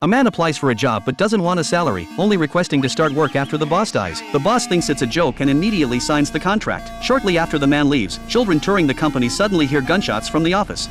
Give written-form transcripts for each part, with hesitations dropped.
A man applies for a job but doesn't want a salary, only requesting to start work after the boss dies. The boss thinks it's a joke and immediately signs the contract. Shortly after the man leaves, children touring the company suddenly hear gunshots from the office.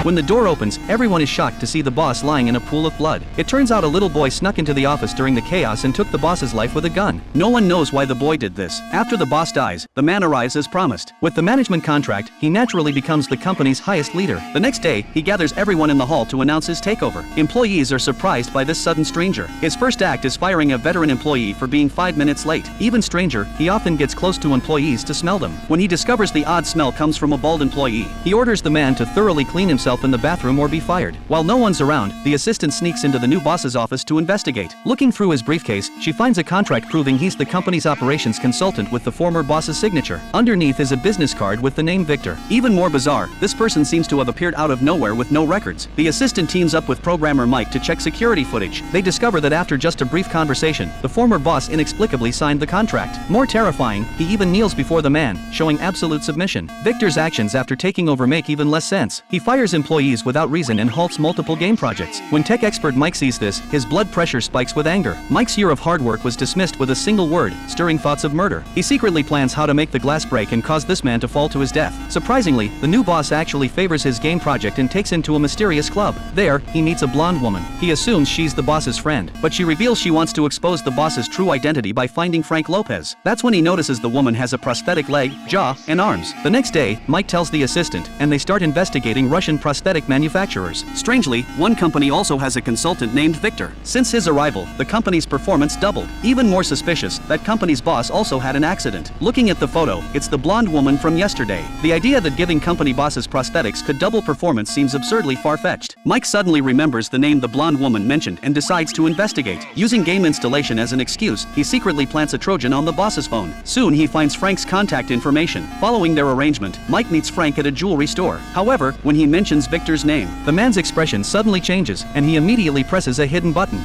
When the door opens, everyone is shocked to see the boss lying in a pool of blood. It turns out a little boy snuck into the office during the chaos and took the boss's life with a gun. No one knows why the boy did this. After the boss dies, the man arrives as promised. With the management contract, he naturally becomes the company's highest leader. The next day, he gathers everyone in the hall to announce his takeover. Employees are surprised by this sudden stranger. His first act is firing a veteran employee for being 5 minutes late. Even stranger, he often gets close to employees to smell them. When he discovers the odd smell comes from a bald employee, he orders the man to thoroughly clean himself in the bathroom or be fired. While no one's around, the assistant sneaks into the new boss's office to investigate. Looking through his briefcase, she finds a contract proving he's the company's operations consultant with the former boss's signature. Underneath is a business card with the name Victor. Even more bizarre, this person seems to have appeared out of nowhere with no records. The assistant teams up with programmer Mike to check security footage. They discover that after just a brief conversation, the former boss inexplicably signed the contract. More terrifying, he even kneels before the man, showing absolute submission. Victor's actions after taking over make even less sense. He fires employees without reason and halts multiple game projects. When tech expert Mike sees this, his blood pressure spikes with anger. Mike's year of hard work was dismissed with a single word, stirring thoughts of murder. He secretly plans how to make the glass break and cause this man to fall to his death. Surprisingly, the new boss actually favors his game project and takes him to a mysterious club. There, he meets a blonde woman. He assumes she's the boss's friend, but she reveals she wants to expose the boss's true identity by finding Frank Lopez. That's when he notices the woman has a prosthetic leg, jaw, and arms. The next day, Mike tells the assistant, and they start investigating Russian prosthetic manufacturers. Strangely, one company also has a consultant named Victor. Since his arrival, the company's performance doubled. Even more suspicious, that company's boss also had an accident. Looking at the photo, it's the blonde woman from yesterday. The idea that giving company bosses prosthetics could double performance seems absurdly far-fetched. Mike suddenly remembers the name the blonde woman mentioned and decides to investigate. Using game installation as an excuse, he secretly plants a Trojan on the boss's phone. Soon he finds Frank's contact information. Following their arrangement, Mike meets Frank at a jewelry store. However, when he mentions Victor's name, the man's expression suddenly changes, and he immediately presses a hidden button.